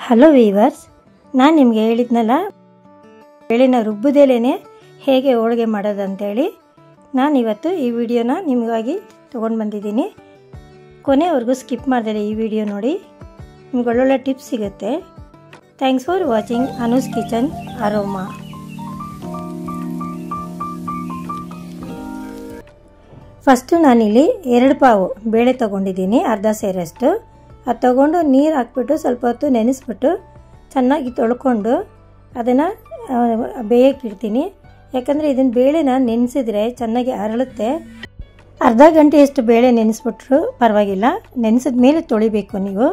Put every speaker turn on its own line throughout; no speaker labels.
Hello viewers, ನಾನು ನಿಮಗೆ ಹೇಳಿದ್ನಲ್ಲ ಬೇಳೆನ ರುಬ್ಬುದೇಲೇನೆ ಹೇಗೆ ಹೋಳಿಗೆ ಮಾಡೋದಂತೇಳಿ. ನಾನಿವತ್ತು ಈ ವಿಡಿಯೋನ ನಿಮಗಾಗಿ ತೊಗೊಂಡು ಬಂದಿದ್ದೀನಿ. ಕೊನೆವರೆಗೂ ಸ್ಕಿಪ್ ಮಾಡಿದರೆ ಈ ವಿಡಿಯೋ ನೋಡಿ, ನಿಮ್ಗೆ ಒಳ್ಳೊಳ್ಳೆ ಟಿಪ್ಸ್ ಸಿಗುತ್ತೆ. Thanks for watching Anu's kitchen aroma. First ನಾನಿಲ್ಲಿ 2 ಪಾವು ಬೇಳೆ ತೊಗೊಂಡಿದ್ದೀನಿ, ಅರ್ಧ ಸೇರಷ್ಟು. ಅದು ತೊಗೊಂಡು ನೀರು ಹಾಕ್ಬಿಟ್ಟು ಸ್ವಲ್ಪ ಹೊತ್ತು ನೆನೆಸ್ಬಿಟ್ಟು ಚೆನ್ನಾಗಿ ತೊಳ್ಕೊಂಡು ಅದನ್ನು ಬೇಯಕ್ಕಿಡ್ತೀನಿ. ಯಾಕಂದರೆ ಇದನ್ನು ಬೇಳೆನ ನೆನೆಸಿದ್ರೆ ಚೆನ್ನಾಗಿ ಅರಳುತ್ತೆ. ಅರ್ಧ ಗಂಟೆಯಷ್ಟು ಬೇಳೆ ನೆನೆಸ್ಬಿಟ್ರು ಪರವಾಗಿಲ್ಲ, ನೆನೆಸಿದ ಮೇಲೆ ತೊಳಿಬೇಕು ನೀವು.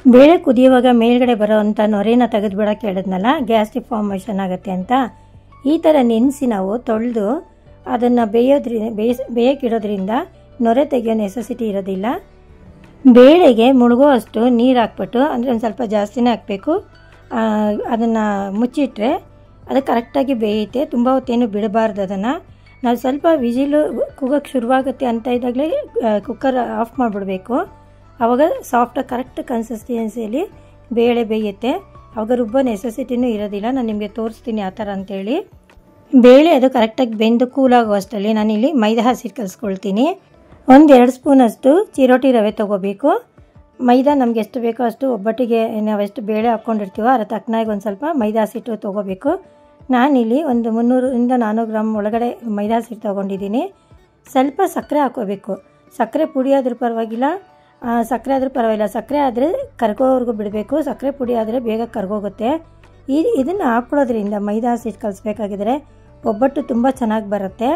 ಬೇಳೆ ಕುದಿಯುವಾಗ ಮೇಲ್ಗಡೆ ಬರೋ ಅಂಥ ನೊರೆನ ತೆಗೆದುಬಿಡೋಕೆ ಹೇಳಿದ್ನಲ್ಲ, ಗ್ಯಾಸ್ಟ್ರಿಕ್ ಫಾರ್ಮೇಷನ್ ಆಗುತ್ತೆ ಅಂತ. ಈ ಥರ ನೆನೆಸಿ ನಾವು ತೊಳೆದು ಅದನ್ನು ಬೇಯಕ್ಕಿಡೋದ್ರಿಂದ ನೊರೆ ತೆಗೆಯೋ ನೆಸೆಸಿಟಿ ಇರೋದಿಲ್ಲ. ಬೇಳೆಗೆ ಮುಳುಗೋ ಅಷ್ಟು ನೀರು ಹಾಕ್ಬಿಟ್ಟು, ಅಂದರೆ ಒಂದು ಸ್ವಲ್ಪ ಜಾಸ್ತಿನೇ ಹಾಕಬೇಕು, ಅದನ್ನು ಮುಚ್ಚಿಟ್ರೆ ಅದು ಕರೆಕ್ಟಾಗಿ ಬೇಯುತ್ತೆ. ತುಂಬ ಹೊತ್ತೇನು ಬಿಡಬಾರ್ದು ಅದನ್ನು. ನಾವು ಸ್ವಲ್ಪ ವಿಜಿಲು ಕೂಗೋಕ್ಕೆ ಶುರುವಾಗುತ್ತೆ ಅಂತ ಇದ್ದಾಗಲೇ ಕುಕ್ಕರ್ ಆಫ್ ಮಾಡಿಬಿಡ್ಬೇಕು. ಆವಾಗ ಸಾಫ್ಟಾಗಿ ಕರೆಕ್ಟ್ ಕನ್ಸಿಸ್ಟೆನ್ಸಿಯಲ್ಲಿ ಬೇಳೆ ಬೇಯುತ್ತೆ. ಆವಾಗ ರುಬ್ಬೋ ನೆಸೆಸಿಟಿನೂ ಇರೋದಿಲ್ಲ. ನಾನು ನಿಮಗೆ ತೋರಿಸ್ತೀನಿ ಆ ಥರ ಅಂತೇಳಿ. ಬೇಳೆ ಅದು ಕರೆಕ್ಟಾಗಿ ಬೆಂದು ಕೂಲಾಗೋ ಅಷ್ಟರಲ್ಲಿ ನಾನಿಲ್ಲಿ ಮೈದಾ ಹಸಿಟ್ಟು ಕಲಿಸ್ಕೊಳ್ತೀನಿ. 1-2 ಸ್ಪೂನಷ್ಟು ಚಿರೋಟಿ ರವೆ ತೊಗೋಬೇಕು. ಮೈದಾ ನಮ್ಗೆ ಎಷ್ಟು ಬೇಕೋ ಅಷ್ಟು, ಒಬ್ಬಟ್ಟಿಗೆ ನಾವೆಷ್ಟು ಬೇಳೆ ಹಾಕ್ಕೊಂಡಿರ್ತೀವೋ ಅದರ ತಕ್ಕನಾಗಿ ಒಂದು ಸ್ವಲ್ಪ ಮೈದಾ ಹಸಿಟ್ಟು ತೊಗೋಬೇಕು. ನಾನಿಲ್ಲಿ ಒಂದು 300-400 ಗ್ರಾಮ್ ಒಳಗಡೆ ಮೈದಾ ಹಸಿಟ್ಟು ತೊಗೊಂಡಿದ್ದೀನಿ. ಸ್ವಲ್ಪ ಸಕ್ಕರೆ ಹಾಕ್ಕೋಬೇಕು. ಸಕ್ಕರೆ ಪುಡಿ ಆದರೂ ಪರವಾಗಿಲ್ಲ, ಸಕ್ಕರೆ ಆದರೂ ಪರವಾಗಿಲ್ಲ. ಸಕ್ಕರೆ ಆದರೆ ಕರ್ಗೋವರೆಗೂ ಬಿಡಬೇಕು. ಸಕ್ಕರೆ ಪುಡಿ ಆದರೆ ಬೇಗ ಕರ್ಗೋಗುತ್ತೆ. ಇದನ್ನು ಹಾಕ್ಕೊಳ್ಳೋದ್ರಿಂದ ಮೈದಾ ಹಸಿಟ್ಟು ಕಲಿಸ್ಬೇಕಾಗಿದ್ರೆ ಒಬ್ಬಟ್ಟು ತುಂಬ ಚೆನ್ನಾಗಿ ಬರುತ್ತೆ.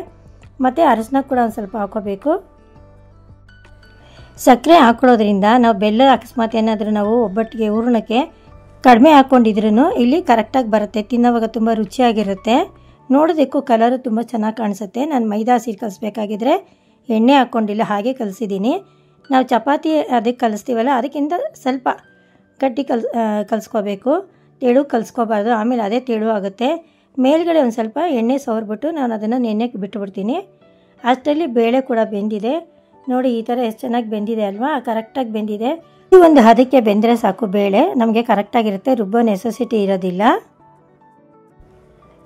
ಮತ್ತು ಅರಶಿನ ಕೂಡ ಒಂದು ಸ್ವಲ್ಪ ಹಾಕ್ಕೋಬೇಕು. ಸಕ್ಕರೆ ಹಾಕ್ಕೊಳ್ಳೋದ್ರಿಂದ ನಾವು ಬೆಲ್ಲ ಅಕಸ್ಮಾತ್ ಏನಾದರೂ ನಾವು ಒಬ್ಬಟ್ಟಿಗೆ ಹೂರಣಕ್ಕೆ ಕಡಿಮೆ ಹಾಕ್ಕೊಂಡಿದ್ರೂ ಇಲ್ಲಿ ಕರೆಕ್ಟಾಗಿ ಬರುತ್ತೆ. ತಿನ್ನೋವಾಗ ತುಂಬ ರುಚಿಯಾಗಿರುತ್ತೆ. ನೋಡೋದಕ್ಕೂ ಕಲರು ತುಂಬ ಚೆನ್ನಾಗಿ ಕಾಣಿಸುತ್ತೆ. ನಾನು ಮೈದಾ ಹಸಿಟ್ಟು ಕಲಿಸ್ಬೇಕಾಗಿದ್ರೆ ಎಣ್ಣೆ ಹಾಕ್ಕೊಂಡಿಲ್ಲ, ಹಾಗೆ ಕಲಿಸಿದ್ದೀನಿ. ನಾವು ಚಪಾತಿ ಅದಕ್ಕೆ ಕಲಿಸ್ತೀವಲ್ಲ, ಅದಕ್ಕಿಂತ ಸ್ವಲ್ಪ ಗಟ್ಟಿ ಕಲಿಸ್ಕೋಬೇಕು. ತೆಳು ಕಲಿಸ್ಕೋಬಾರ್ದು, ಆಮೇಲೆ ಅದೇ ತೆಳು ಆಗುತ್ತೆ. ಮೇಲ್ಗಡೆ ಒಂದು ಸ್ವಲ್ಪ ಎಣ್ಣೆ ಸವರ್ಬಿಟ್ಟು ನಾನು ಅದನ್ನು ನೆನೆಯಕ್ಕೆ ಬಿಟ್ಟುಬಿಡ್ತೀನಿ. ಅಷ್ಟರಲ್ಲಿ ಬೇಳೆ ಕೂಡ ಬೆಂದಿದೆ ನೋಡಿ. ಈ ಥರ ಎಷ್ಟು ಚೆನ್ನಾಗಿ ಬೆಂದಿದೆ ಅಲ್ವಾ, ಕರೆಕ್ಟಾಗಿ ಬೆಂದಿದೆ. ಈ ಒಂದು ಹದಕ್ಕೆ ಬೆಂದರೆ ಸಾಕು, ಬೇಳೆ ನಮಗೆ ಕರೆಕ್ಟಾಗಿರುತ್ತೆ, ರುಬ್ಬೋ ನೆಸೆಸಿಟಿ ಇರೋದಿಲ್ಲ.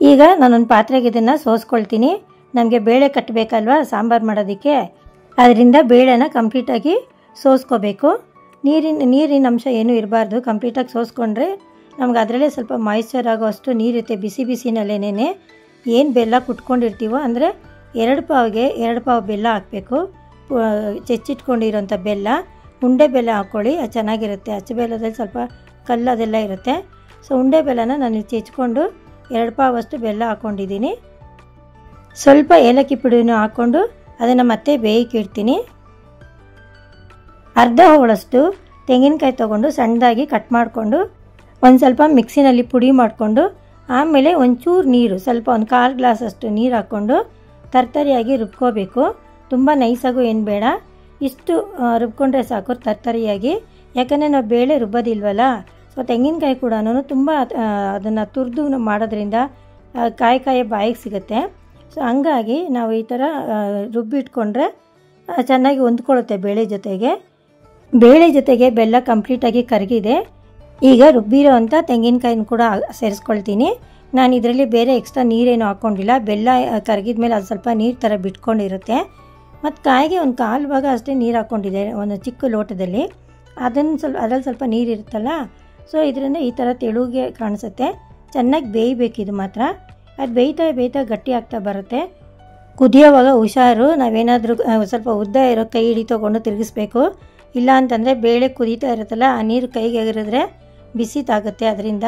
ಈಗ ನಾನೊಂದು ಪಾತ್ರೆಗೆ ಇದನ್ನು ಸೋಸ್ಕೊಳ್ತೀನಿ. ನಮಗೆ ಬೇಳೆ ಕಟ್ಟಬೇಕಲ್ವಾ ಸಾಂಬಾರು ಮಾಡೋದಕ್ಕೆ, ಅದರಿಂದ ಬೇಳೆನ ಕಂಪ್ಲೀಟಾಗಿ ಸೋಸ್ಕೋಬೇಕು. ನೀರಿನ ಅಂಶ ಏನೂ ಇರಬಾರ್ದು. ಕಂಪ್ಲೀಟಾಗಿ ಸೋಸ್ಕೊಂಡ್ರೆ ನಮ್ಗೆ ಅದರಲ್ಲೇ ಸ್ವಲ್ಪ ಮಾಯಿಶ್ಚರ್ ಆಗೋ ಅಷ್ಟು ನೀರಿರುತ್ತೆ. ಬಿಸಿನಲ್ಲೇನೇ ಏನು ಬೆಲ್ಲ ಕುಟ್ಕೊಂಡಿರ್ತೀವೋ, ಅಂದರೆ 2 ಪಾವಿಗೆ 2 ಪಾವು ಬೆಲ್ಲ ಹಾಕಬೇಕು. ಚೆಚ್ಚಿಟ್ಕೊಂಡಿರೋಂಥ ಬೆಲ್ಲ, ಉಂಡೆ ಬೆಲ್ಲ ಹಾಕ್ಕೊಳ್ಳಿ, ಅದು ಚೆನ್ನಾಗಿರುತ್ತೆ. ಅಚ್ಚ ಬೆಲ್ಲದಲ್ಲಿ ಸ್ವಲ್ಪ ಕಲ್ಲದೆಲ್ಲ ಇರುತ್ತೆ. ಸೊ ಉಂಡೆ ಬೆಲ್ಲನ ನಾನು ಚೆಚ್ಕೊಂಡು 2 ಪಾವಷ್ಟು ಬೆಲ್ಲ ಹಾಕ್ಕೊಂಡಿದ್ದೀನಿ. ಸ್ವಲ್ಪ ಏಲಕ್ಕಿ ಪುಡಿನೂ ಹಾಕ್ಕೊಂಡು ಅದನ್ನು ಮತ್ತೆ ಬೇಯಕ್ಕಿಡ್ತೀನಿ. ಅರ್ಧ ಹೋಳಷ್ಟು ತೆಂಗಿನಕಾಯಿ ತೊಗೊಂಡು ಸಣ್ಣದಾಗಿ ಕಟ್ ಮಾಡಿಕೊಂಡು ಒಂದು ಸ್ವಲ್ಪ ಮಿಕ್ಸಿನಲ್ಲಿ ಪುಡಿ ಮಾಡಿಕೊಂಡು, ಆಮೇಲೆ ಒಂಚೂರು ನೀರು, ಸ್ವಲ್ಪ ಒಂದು 1/4 ಗ್ಲಾಸಷ್ಟು ನೀರು ಹಾಕ್ಕೊಂಡು ತರ್ತರಿಯಾಗಿ ರುಬ್ಕೋಬೇಕು. ತುಂಬ ನೈಸಾಗೂ ಏನು ಬೇಡ, ಇಷ್ಟು ರುಬ್ಕೊಂಡ್ರೆ ಸಾಕು ತರ್ತರಿಯಾಗಿ. ಯಾಕಂದರೆ ನಾವು ಬೇಳೆ ರುಬ್ಬೋದಿಲ್ವಲ್ಲ, ಸೊ ತೆಂಗಿನಕಾಯಿ ಕೂಡ ತುಂಬ ಅದನ್ನು ತುರಿದು ಮಾಡೋದ್ರಿಂದ ಕಾಯಿ ಬಾಯಿಗೆ ಸಿಗುತ್ತೆ. ಸೊ ಹಂಗಾಗಿ ನಾವು ಈ ಥರ ರುಬ್ಬಿಟ್ಕೊಂಡ್ರೆ ಚೆನ್ನಾಗಿ ಹೊಂದ್ಕೊಳ್ಳುತ್ತೆ ಬೇಳೆ ಜೊತೆಗೆ. ಬೇಳೆ ಜೊತೆಗೆ ಬೆಲ್ಲ ಕಂಪ್ಲೀಟಾಗಿ ಕರಗಿದೆ. ಈಗ ರುಬ್ಬಿರೋ ಅಂಥ ತೆಂಗಿನಕಾಯಿನ ಕೂಡ ಸೇರಿಸ್ಕೊಳ್ತೀನಿ. ನಾನು ಇದರಲ್ಲಿ ಬೇರೆ ಎಕ್ಸ್ಟ್ರಾ ನೀರೇನು ಹಾಕ್ಕೊಂಡಿಲ್ಲ. ಬೆಲ್ಲ ಕರಗಿದ ಮೇಲೆ ಅದು ಸ್ವಲ್ಪ ನೀರು ಥರ ಬಿಟ್ಕೊಂಡಿರುತ್ತೆ. ಮತ್ತು ಕಾಯಿಗೆ ಒಂದು 1/4 ಭಾಗ ಅಷ್ಟೇ ನೀರು ಹಾಕ್ಕೊಂಡಿದೆ ಒಂದು ಚಿಕ್ಕ ಲೋಟದಲ್ಲಿ. ಅದರಲ್ಲಿ ಸ್ವಲ್ಪ ನೀರು ಇರುತ್ತಲ್ಲ, ಸೊ ಇದರಿಂದ ಈ ಥರ ತೆಳುಗೆ ಕಾಣಿಸುತ್ತೆ. ಚೆನ್ನಾಗಿ ಬೇಯಬೇಕಿದು ಮಾತ್ರ. ಅದು ಬೇಯ್ತಾ ಗಟ್ಟಿ ಆಗ್ತಾ ಬರುತ್ತೆ. ಕುದಿಯೋವಾಗ ಹುಷಾರು, ನಾವೇನಾದರೂ ಸ್ವಲ್ಪ ಉದ್ದ ಇರೋ ಕೈ ಹಿಡಿ ತೊಗೊಂಡು ತಿರುಗಿಸ್ಬೇಕು. ಇಲ್ಲ ಅಂತಂದರೆ ಬೇಳೆ ಕುದೀತಾ ಇರುತ್ತಲ್ಲ, ಆ ನೀರು ಕೈಗೆ ಎಗರಿದ್ರೆ ಬಿಸಿ ತಾಗುತ್ತೆ. ಅದರಿಂದ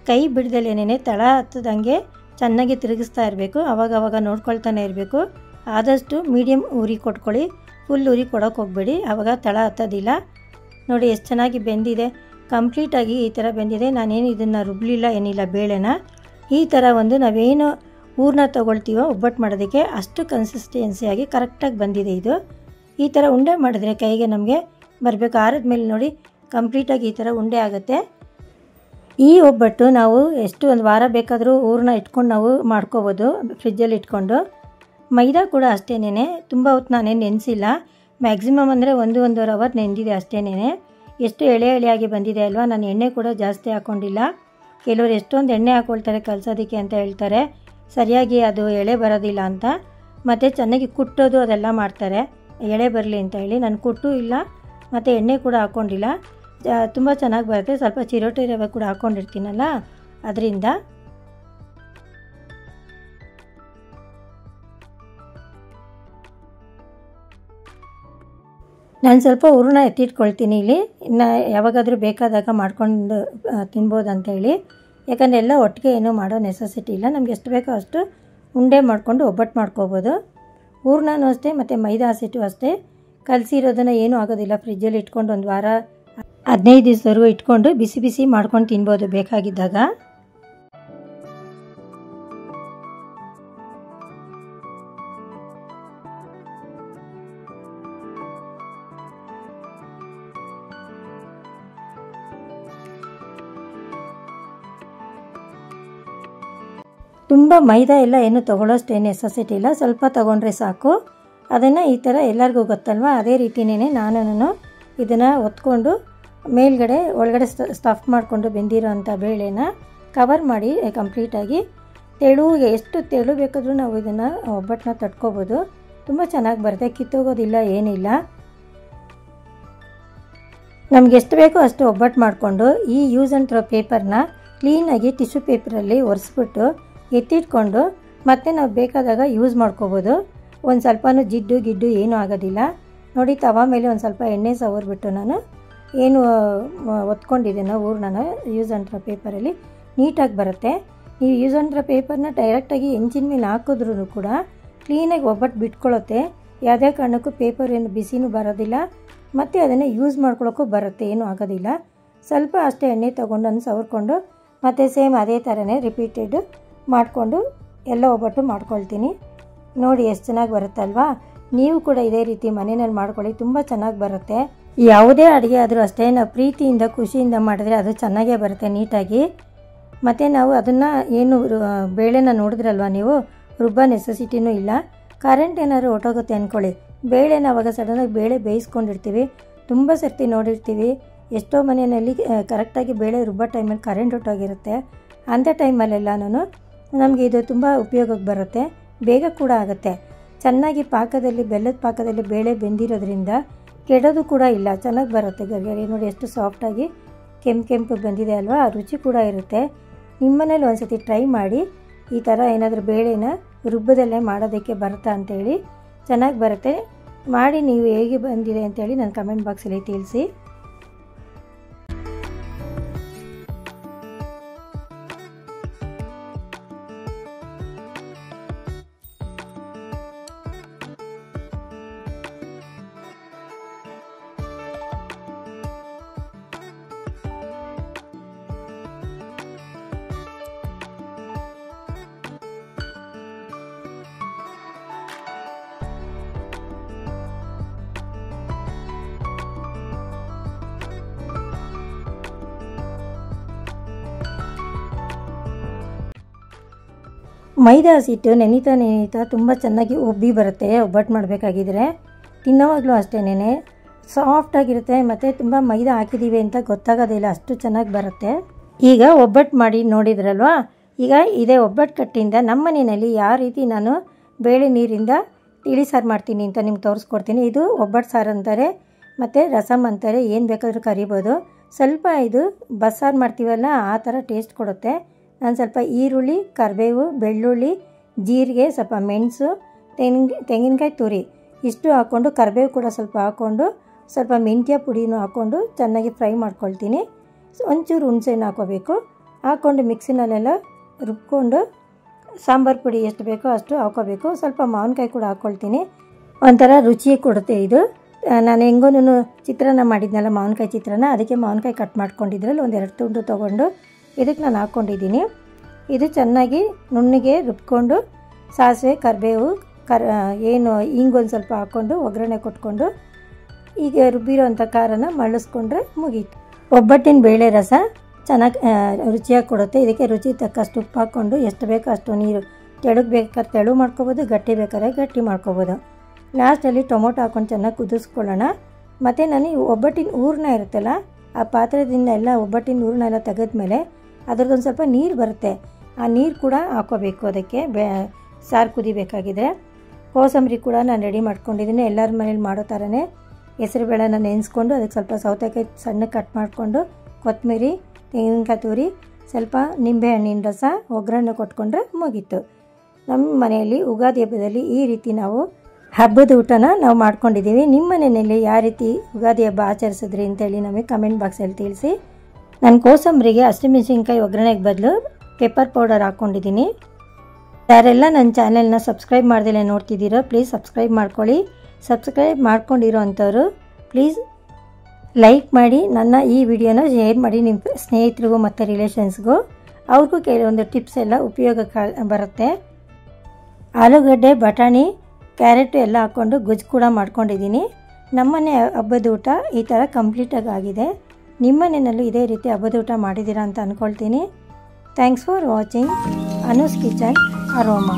ಕೈ ಬಿಡ್ದಲೇನೆ ತಳ ಹತ್ತದಂಗೆ ಚೆನ್ನಾಗಿ ತಿರುಗಿಸ್ತಾ ಇರಬೇಕು. ಅವಾಗವಾಗ ನೋಡ್ಕೊಳ್ತಾನೆ ಇರಬೇಕು. ಆದಷ್ಟು ಮೀಡಿಯಮ್ ಉರಿ ಕೊಟ್ಕೊಳ್ಳಿ, ಫುಲ್ ಉರಿ ಕೊಡೋಕೆ ಹೋಗಬೇಡಿ, ಆವಾಗ ತಳ ಹತ್ತೋದಿಲ್ಲ. ನೋಡಿ ಎಷ್ಟು ಚೆನ್ನಾಗಿ ಬೆಂದಿದೆ, ಕಂಪ್ಲೀಟಾಗಿ ಈ ಥರ ಬೆಂದಿದೆ. ನಾನೇನು ಇದನ್ನು ರುಬ್ಬಲಿಲ್ಲ ಏನಿಲ್ಲ ಬೇಳೆನ. ಈ ಥರ ಒಂದು ನಾವೇನು ಹೂರಣ ತೊಗೊಳ್ತೀವೋ ಒಬ್ಬಟ್ಟು ಮಾಡೋದಕ್ಕೆ ಅಷ್ಟು ಕನ್ಸಿಸ್ಟೆನ್ಸಿಯಾಗಿ ಕರೆಕ್ಟಾಗಿ ಬಂದಿದೆ ಇದು. ಈ ಥರ ಉಂಡೆ ಮಾಡಿದ್ರೆ ಕೈಗೆ ನಮಗೆ ಬರಬೇಕು. ಆರದ ಮೇಲೆ ನೋಡಿ ಕಂಪ್ಲೀಟಾಗಿ ಈ ಥರ ಉಂಡೆ ಆಗುತ್ತೆ. ಈ ಒಬ್ಬಟ್ಟು ನಾವು ಎಷ್ಟು ಒಂದು ವಾರ ಬೇಕಾದರೂ ಹೂರಣ ಇಟ್ಕೊಂಡು ನಾವು ಮಾಡ್ಕೋಬೋದು, ಫ್ರಿಜ್ಜಲ್ಲಿ ಇಟ್ಕೊಂಡು. ಮೈದಾ ಕೂಡ ಅಷ್ಟೇನೆ, ತುಂಬ ಹೊತ್ತು ನಾನೇನು ನೆನೆಸಿಲ್ಲ. ಮ್ಯಾಕ್ಸಿಮಮ್ ಅಂದರೆ 1-1.5 ಅವರ್ ನೆಂದಿದೆ ಅಷ್ಟೇನೆ. ಎಷ್ಟು ಎಳೆ ಎಳೆಯಾಗಿ ಬಂದಿದೆ ಅಲ್ವಾ. ನಾನು ಎಣ್ಣೆ ಕೂಡ ಜಾಸ್ತಿ ಹಾಕ್ಕೊಂಡಿಲ್ಲ. ಕೆಲವರು ಎಷ್ಟೊಂದು ಎಣ್ಣೆ ಹಾಕ್ಕೊಳ್ತಾರೆ ಕಲಸೋದಕ್ಕೆ ಅಂತ ಹೇಳ್ತಾರೆ, ಸರಿಯಾಗಿ ಅದು ಎಳೆ ಬರೋದಿಲ್ಲ ಅಂತ. ಮತ್ತು ಚೆನ್ನಾಗಿ ಕುಟ್ಟೋದು ಅದೆಲ್ಲ ಮಾಡ್ತಾರೆ ಎಳೆ ಬರಲಿ ಅಂತ ಹೇಳಿ. ನಾನು ಕುಟ್ಟು ಇಲ್ಲ ಮತ್ತು ಎಣ್ಣೆ ಕೂಡ ಹಾಕ್ಕೊಂಡಿಲ್ಲ, ತುಂಬ ಚೆನ್ನಾಗಿ ಬರುತ್ತೆ. ಸ್ವಲ್ಪ ಚಿರೋಟಿ ರವೆ ಕೂಡ ಹಾಕ್ಕೊಂಡಿರ್ತೀನಲ್ಲ ಅದರಿಂದ. ನಾನು ಸ್ವಲ್ಪ ಹೂರಣ ಎತ್ತಿಟ್ಕೊಳ್ತೀನಿ ಇಲ್ಲಿ, ಇನ್ನು ಯಾವಾಗಾದರೂ ಬೇಕಾದಾಗ ಮಾಡ್ಕೊಂಡು ತಿನ್ಬೋದು ಅಂತೇಳಿ. ಯಾಕಂದರೆ ಎಲ್ಲ ಒಟ್ಟಿಗೆ ಏನೂ ಮಾಡೋ ನೆಸೆಸಿಟಿ ಇಲ್ಲ, ನಮ್ಗೆ ಎಷ್ಟು ಬೇಕೋ ಅಷ್ಟು ಉಂಡೆ ಮಾಡಿಕೊಂಡು ಒಬ್ಬಟ್ಟು ಮಾಡ್ಕೋಬೋದು. ಹೂರಣನೂ ಅಷ್ಟೇ ಮತ್ತು ಮೈದಾ ಹಸಿಟ್ಟು ಅಷ್ಟೇ, ಕಲಸಿರೋದನ್ನು ಏನೂ ಆಗೋದಿಲ್ಲ. ಫ್ರಿಜ್ಜಲ್ಲಿ ಇಟ್ಕೊಂಡು ಒಂದು ವಾರ 15 ದಿವಸದವರೆಗೂ ಇಟ್ಕೊಂಡು ಬಿಸಿ ಬಿಸಿ ಮಾಡ್ಕೊಂಡು ತಿನ್ಬೋದು ಬೇಕಾಗಿದ್ದಾಗ. ತುಂಬ ಮೈದಾ ಎಲ್ಲ ಏನು ತೊಗೊಳ್ಳೋಷ್ಟೇನು ನೆಸೆಸಿಟಿ ಇಲ್ಲ, ಸ್ವಲ್ಪ ತೊಗೊಂಡ್ರೆ ಸಾಕು. ಅದನ್ನು ಈ ಥರ ಎಲ್ಲರಿಗೂ ಗೊತ್ತಲ್ವ, ಅದೇ ರೀತಿಯೇ ನಾನು ಇದನ್ನು ಒತ್ಕೊಂಡು ಮೇಲ್ಗಡೆ ಒಳಗಡೆ ಸ್ಟಫ್ ಮಾಡಿಕೊಂಡು ಬೆಂದಿರೋ ಅಂಥ ಬೇಳೆನ ಕವರ್ ಮಾಡಿ ಕಂಪ್ಲೀಟಾಗಿ ತೆಳುಗೆ, ಎಷ್ಟು ತೆಳು ಬೇಕಾದರೂ ನಾವು ಇದನ್ನು ಒಬ್ಬಟ್ಟನ್ನ ತಟ್ಕೋಬೋದು. ತುಂಬ ಚೆನ್ನಾಗಿ ಬರುತ್ತೆ, ಕಿತ್ತೋಗೋದಿಲ್ಲ ಏನಿಲ್ಲ. ನಮ್ಗೆ ಎಷ್ಟು ಬೇಕೋ ಅಷ್ಟು ಒಬ್ಬಟ್ಟು ಮಾಡಿಕೊಂಡು ಈ ಯೂಸ್ ಆ್ಯಂಡ್ ಥ್ರೋ ಪೇಪರ್ನ ಕ್ಲೀನಾಗಿ ಟಿಶ್ಯೂ ಪೇಪರಲ್ಲಿ ಒರೆಸ್ಬಿಟ್ಟು ಎತ್ತಿಟ್ಕೊಂಡು ಮತ್ತೆ ನಾವು ಬೇಕಾದಾಗ ಯೂಸ್ ಮಾಡ್ಕೋಬೋದು. ಒಂದು ಸ್ವಲ್ಪನೂ ಜಿಡ್ಡು ಗಿಡ್ಡು ಏನೂ ಆಗೋದಿಲ್ಲ. ನೋಡಿ, ತವಾ ಮೇಲೆ ಒಂದು ಸ್ವಲ್ಪ ಎಣ್ಣೆ ಸವರ್ಬಿಟ್ಟು ನಾನು ಏನು ಒತ್ಕೊಂಡಿದ್ದೀನೋ ಹೂರಣನ ಯೂಸ್ ಆ್ಯಂಡ್ ಥ್ರೋ ಪೇಪರಲ್ಲಿ ನೀಟಾಗಿ ಬರುತ್ತೆ. ನೀವು ಯೂಸ್ ಆ್ಯಂಡ್ ಥ್ರೋ ಪೇಪರ್ನ ಡೈರೆಕ್ಟಾಗಿ ಹೆಂಚಿನ ಮೇಲೆ ಹಾಕಿದ್ರೂ ಕೂಡ ಕ್ಲೀನಾಗಿ ಒಬ್ಬಟ್ಟು ಬಿಟ್ಕೊಳ್ಳುತ್ತೆ. ಯಾವುದೇ ಕಾರಣಕ್ಕೂ ಪೇಪರ್ ಏನು ಬಿಸಿನೂ ಬರೋದಿಲ್ಲ ಮತ್ತು ಅದನ್ನು ಯೂಸ್ ಮಾಡ್ಕೊಳ್ಳೋಕ್ಕೂ ಬರುತ್ತೆ, ಏನೂ ಆಗೋದಿಲ್ಲ. ಸ್ವಲ್ಪ ಅಷ್ಟೇ ಎಣ್ಣೆ ತೊಗೊಂಡು ಅದನ್ನು ಸವರ್ಕೊಂಡು ಮತ್ತು ಸೇಮ್ ಅದೇ ಥರನೇ ರಿಪೀಟೆಡ್ ಮಾಡಿಕೊಂಡು ಎಲ್ಲ ಒಬ್ಬಟ್ಟು ಮಾಡ್ಕೊಳ್ತೀನಿ. ನೋಡಿ ಎಷ್ಟು ಚೆನ್ನಾಗಿ ಬರುತ್ತಲ್ವಾ. ನೀವು ಕೂಡ ಇದೇ ರೀತಿ ಮನೆಯಲ್ಲಿ ಮಾಡ್ಕೊಳ್ಳಿ, ತುಂಬ ಚೆನ್ನಾಗಿ ಬರುತ್ತೆ. ಯಾವುದೇ ಅಡುಗೆ ಆದರೂ ಅಷ್ಟೇ ನಾವು ಪ್ರೀತಿಯಿಂದ ಖುಷಿಯಿಂದ ಮಾಡಿದ್ರೆ ಅದು ಚೆನ್ನಾಗೇ ಬರುತ್ತೆ ನೀಟಾಗಿ. ಮತ್ತು ನಾವು ಅದನ್ನು ಏನು ಬೇಳೆನ ನೋಡಿದ್ರಲ್ವ ನೀವು, ರುಬ್ಬೋ ನೆಸೆಸಿಟಿನೂ ಇಲ್ಲ. ಕರೆಂಟ್ ಏನಾದರೂ ಹೊಟ್ಟೋಗುತ್ತೆ ಅಂದ್ಕೊಳ್ಳಿ, ಬೇಳೆನ ಅವಾಗ ಸಡನ್ನಾಗಿ ಬೇಳೆ ಬೇಯಿಸ್ಕೊಂಡಿರ್ತೀವಿ. ತುಂಬ ಸರ್ತಿ ನೋಡಿರ್ತೀವಿ, ಎಷ್ಟೋ ಮನೆಯಲ್ಲಿ ಕರೆಕ್ಟಾಗಿ ಬೇಳೆ ರುಬ್ಬೋ ಟೈಮಲ್ಲಿ ಕರೆಂಟ್ ಹೊಟ್ಟೋಗಿರುತ್ತೆ. ಅಂಥ ಟೈಮಲ್ಲೆಲ್ಲನೂ ನಮಗೆ ಇದು ತುಂಬ ಉಪಯೋಗಕ್ಕೆ ಬರುತ್ತೆ, ಬೇಗ ಕೂಡ ಆಗುತ್ತೆ. ಚೆನ್ನಾಗಿ ಪಾಕದಲ್ಲಿ, ಬೆಲ್ಲದ ಪಾಕದಲ್ಲಿ ಬೇಳೆ ಬೆಂದಿರೋದ್ರಿಂದ ಕೆಡೋದು ಕೂಡ ಇಲ್ಲ, ಚೆನ್ನಾಗಿ ಬರುತ್ತೆ ಗರಿಗರಿ. ನೋಡಿ ಎಷ್ಟು ಸಾಫ್ಟಾಗಿ ಕೆಂಪು ಬಂದಿದೆ ಅಲ್ವಾ, ರುಚಿ ಕೂಡ ಇರುತ್ತೆ. ನಿಮ್ಮನೇಲಿ ಒಂದು ಸತಿ ಟ್ರೈ ಮಾಡಿ, ಈ ಥರ ಏನಾದರೂ ಬೇಳೆನ ರುಬ್ಬದಲ್ಲೇ ಮಾಡೋದಕ್ಕೆ ಬರುತ್ತಾ ಅಂತೇಳಿ. ಚೆನ್ನಾಗಿ ಬರುತ್ತೆ, ಮಾಡಿ ನೀವು ಹೇಗೆ ಬಂದಿದೆ ಅಂತೇಳಿ ನನ್ನ ಕಮೆಂಟ್ ಬಾಕ್ಸಲ್ಲಿ ತಿಳಿಸಿ. ಮೈದಾ ಹಸಿಟ್ಟು ನೆನೀತಾ ತುಂಬ ಚೆನ್ನಾಗಿ ಉಬ್ಬಿ ಬರುತ್ತೆ. ಒಬ್ಬಟ್ಟು ಮಾಡಬೇಕಾಗಿದ್ರೆ ತಿನ್ನೋವಾಗಲೂ ಅಷ್ಟೇನೆ ಸಾಫ್ಟಾಗಿರುತ್ತೆ ಮತ್ತು ತುಂಬ ಮೈದಾ ಹಾಕಿದ್ದೀವಿ ಅಂತ ಗೊತ್ತಾಗೋದಿಲ್ಲ, ಅಷ್ಟು ಚೆನ್ನಾಗಿ ಬರುತ್ತೆ. ಈಗ ಒಬ್ಬಟ್ಟು ಮಾಡಿ ನೋಡಿದ್ರಲ್ವ, ಈಗ ಇದೇ ಒಬ್ಬಟ್ಟು ಕಟ್ಟಿಂದ ನಮ್ಮ ಮನೆಯಲ್ಲಿ ಯಾವ ರೀತಿ ನಾನು ಬೇಳೆ ನೀರಿಂದ ತಿಳಿ ಸಾರು ಮಾಡ್ತೀನಿ ಅಂತ ನಿಮ್ಗೆ ತೋರಿಸ್ಕೊಡ್ತೀನಿ. ಇದು ಒಬ್ಬಟ್ಟು ಸಾರು ಅಂತಾರೆ ಮತ್ತು ರಸಮ್ ಅಂತಾರೆ, ಏನು ಬೇಕಾದರೂ ಕರಿಬೋದು. ಸ್ವಲ್ಪ ಇದು ಬಸ್ಸಾರು ಮಾಡ್ತೀವಲ್ಲ ಆ ಥರ ಟೇಸ್ಟ್ ಕೊಡುತ್ತೆ. ನಾನು ಸ್ವಲ್ಪ ಈರುಳ್ಳಿ, ಕರಿಬೇವು, ಬೆಳ್ಳುಳ್ಳಿ, ಜೀರಿಗೆ, ಸ್ವಲ್ಪ ಮೆಣಸು, ತೆಂಗಿನಕಾಯಿ ತುರಿ ಇಷ್ಟು ಹಾಕ್ಕೊಂಡು, ಕರಿಬೇವು ಕೂಡ ಸ್ವಲ್ಪ ಹಾಕ್ಕೊಂಡು, ಸ್ವಲ್ಪ ಮೆಂತ್ಯ ಪುಡಿನೂ ಹಾಕ್ಕೊಂಡು ಚೆನ್ನಾಗಿ ಫ್ರೈ ಮಾಡ್ಕೊಳ್ತೀನಿ. ಒಂಚೂರು ಹುಣಸೆಹಣ್ಣು ಹಾಕ್ಕೋಬೇಕು. ಹಾಕ್ಕೊಂಡು ಮಿಕ್ಸಿನಲ್ಲೆಲ್ಲ ರುಬ್ಕೊಂಡು ಸಾಂಬಾರು ಪುಡಿ ಎಷ್ಟು ಬೇಕೋ ಅಷ್ಟು ಹಾಕ್ಕೋಬೇಕು. ಸ್ವಲ್ಪ ಮಾವಿನಕಾಯಿ ಕೂಡ ಹಾಕ್ಕೊಳ್ತೀನಿ, ಒಂಥರ ರುಚಿ ಕೊಡುತ್ತೆ ಇದು. ನಾನು ಹೆಂಗೂ ಚಿತ್ರಾನ್ನ ಮಾಡಿದ್ನಲ್ಲ, ಮಾವಿನಕಾಯಿ ಚಿತ್ರಾನ್ನ, ಅದಕ್ಕೆ ಮಾವಿನಕಾಯಿ ಕಟ್ ಮಾಡ್ಕೊಂಡಿದ್ರಲ್ಲಿ ಒಂದೆರಡು ತುಂಡು ತೊಗೊಂಡು ಇದಕ್ಕೆ ನಾನು ಹಾಕ್ಕೊಂಡಿದ್ದೀನಿ. ಇದು ಚೆನ್ನಾಗಿ ನುಣ್ಣಗೆ ರುಬ್ಕೊಂಡು ಸಾಸಿವೆ, ಕರಿಬೇವು, ಏನು ಹಿಂಗೊಂದು ಸ್ವಲ್ಪ ಹಾಕ್ಕೊಂಡು ಒಗ್ಗರಣೆ ಕೊಟ್ಕೊಂಡು ಈಗ ರುಬ್ಬಿರೋ ಅಂಥ ಖಾರನ ಮಳ್ಳಿಸ್ಕೊಂಡ್ರೆ ಮುಗೀತು. ಒಬ್ಬಟ್ಟಿನ ಬೇಳೆ ರಸ ಚೆನ್ನಾಗಿ ರುಚಿಯಾಗಿ ಕೊಡುತ್ತೆ. ಇದಕ್ಕೆ ರುಚಿ ತಕ್ಕಷ್ಟು ಉಪ್ಪು ಹಾಕ್ಕೊಂಡು ಎಷ್ಟು ಬೇಕೋ ಅಷ್ಟು ನೀರು, ತೆಳುಗೆ ಬೇಕಾದ್ರೆ ತೆಳು ಮಾಡ್ಕೊಬೋದು, ಗಟ್ಟಿ ಬೇಕಾದ್ರೆ ಗಟ್ಟಿ ಮಾಡ್ಕೊಬೋದು. ಲಾಸ್ಟಲ್ಲಿ ಟೊಮೊಟೊ ಹಾಕ್ಕೊಂಡು ಚೆನ್ನಾಗಿ ಕುದಿಸ್ಕೊಳ್ಳೋಣ. ಮತ್ತು ನಾನು ಒಬ್ಬಟ್ಟಿನ ಹೂರಣ ಇರುತ್ತಲ್ಲ ಆ ಪಾತ್ರೆದಿಂದ ಎಲ್ಲ ಒಬ್ಬಟ್ಟಿನ ಹೂರಣ ತೆಗೆದ್ಮೇಲೆ ಅದರದ್ದೊಂದು ಸ್ವಲ್ಪ ನೀರು ಬರುತ್ತೆ. ಆ ನೀರು ಕೂಡ ಹಾಕೋಬೇಕು. ಅದಕ್ಕೆ ಸಾರು ಕುದಿಬೇಕಾಗಿದೆ. ಕೋಸಂಬರಿ ಕೂಡ ನಾನು ರೆಡಿ ಮಾಡ್ಕೊಂಡಿದ್ದೀನಿ. ಎಲ್ಲರ ಮನೇಲಿ ಮಾಡೋ ಥರನೇ ಹೆಸರುಬೇಳೆನ ನೆನೆಸ್ಕೊಂಡು ಅದಕ್ಕೆ ಸ್ವಲ್ಪ ಸೌತೆಕಾಯಿ ಸಣ್ಣಗೆ ಕಟ್ ಮಾಡಿಕೊಂಡು ಕೊತ್ತಂಬರಿ, ತೆಂಗಿನಕಾಯಿ ತುರಿ, ಸ್ವಲ್ಪ ನಿಂಬೆಹಣ್ಣಿನ ರಸ, ಒಗ್ಗರಣೆ ಕೊಟ್ಕೊಂಡ್ರೆ ಮುಗೀತು. ನಮ್ಮ ಮನೆಯಲ್ಲಿ ಯುಗಾದಿ ಹಬ್ಬದಲ್ಲಿ ಈ ರೀತಿ ನಾವು ಹಬ್ಬದ ಊಟನ ನಾವು ಮಾಡ್ಕೊಂಡಿದ್ದೀವಿ. ನಿಮ್ಮ ಮನೆಯಲ್ಲಿ ಯಾವ ರೀತಿ ಯುಗಾದಿ ಹಬ್ಬ ಆಚರಿಸಿದ್ರಿ ಅಂತೇಳಿ ನಮಗೆ ಕಮೆಂಟ್ ಬಾಕ್ಸಲ್ಲಿ ತಿಳಿಸಿ. ನಾನು ಕೋಸಂಬರಿಗೆ ಹಸಿಮೆಣಸಿನ್ಕಾಯಿ ಒಗ್ಗರಣೆಗೆ ಬದಲು ಪೆಪ್ಪರ್ ಪೌಡರ್ ಹಾಕ್ಕೊಂಡಿದ್ದೀನಿ. ಯಾರೆಲ್ಲ ನನ್ನ ಚಾನೆಲ್ನ ಸಬ್ಸ್ಕ್ರೈಬ್ ಮಾಡ್ದಲೇ ನೋಡ್ತಿದ್ದೀರೋ ಪ್ಲೀಸ್ ಸಬ್ಸ್ಕ್ರೈಬ್ ಮಾಡ್ಕೊಳ್ಳಿ. ಸಬ್ಸ್ಕ್ರೈಬ್ ಮಾಡ್ಕೊಂಡಿರೋ ಅಂಥವ್ರು ಪ್ಲೀಸ್ ಲೈಕ್ ಮಾಡಿ, ನನ್ನ ಈ ವಿಡಿಯೋನ ಶೇರ್ ಮಾಡಿ ನಿಮ್ಮ ಸ್ನೇಹಿತರಿಗೂ ಮತ್ತು ರಿಲೇಷನ್ಸ್ಗೂ. ಅವ್ರಿಗೂ ಕೆಲವೊಂದು ಟಿಪ್ಸ್ ಎಲ್ಲ ಉಪಯೋಗಕ್ಕೆ ಬರುತ್ತೆ. ಆಲೂಗಡ್ಡೆ, ಬಟಾಣಿ, ಕ್ಯಾರೆಟು ಎಲ್ಲ ಹಾಕ್ಕೊಂಡು ಗೊಜ್ಜು ಕೂಡ ಮಾಡ್ಕೊಂಡಿದ್ದೀನಿ. ನಮ್ಮನೆ ಹಬ್ಬದ ಊಟ ಈ ಥರ ಕಂಪ್ಲೀಟಾಗಿ ಆಗಿದೆ. ನಿಮ್ಮನೆಯಲ್ಲೂ ಇದೇ ರೀತಿ ಹಬ್ಬದ ಊಟ ಮಾಡಿದ್ದೀರಾ ಅಂತ ಅಂದ್ಕೊಳ್ತೀನಿ. Thanks for watching Anu's kitchen aroma.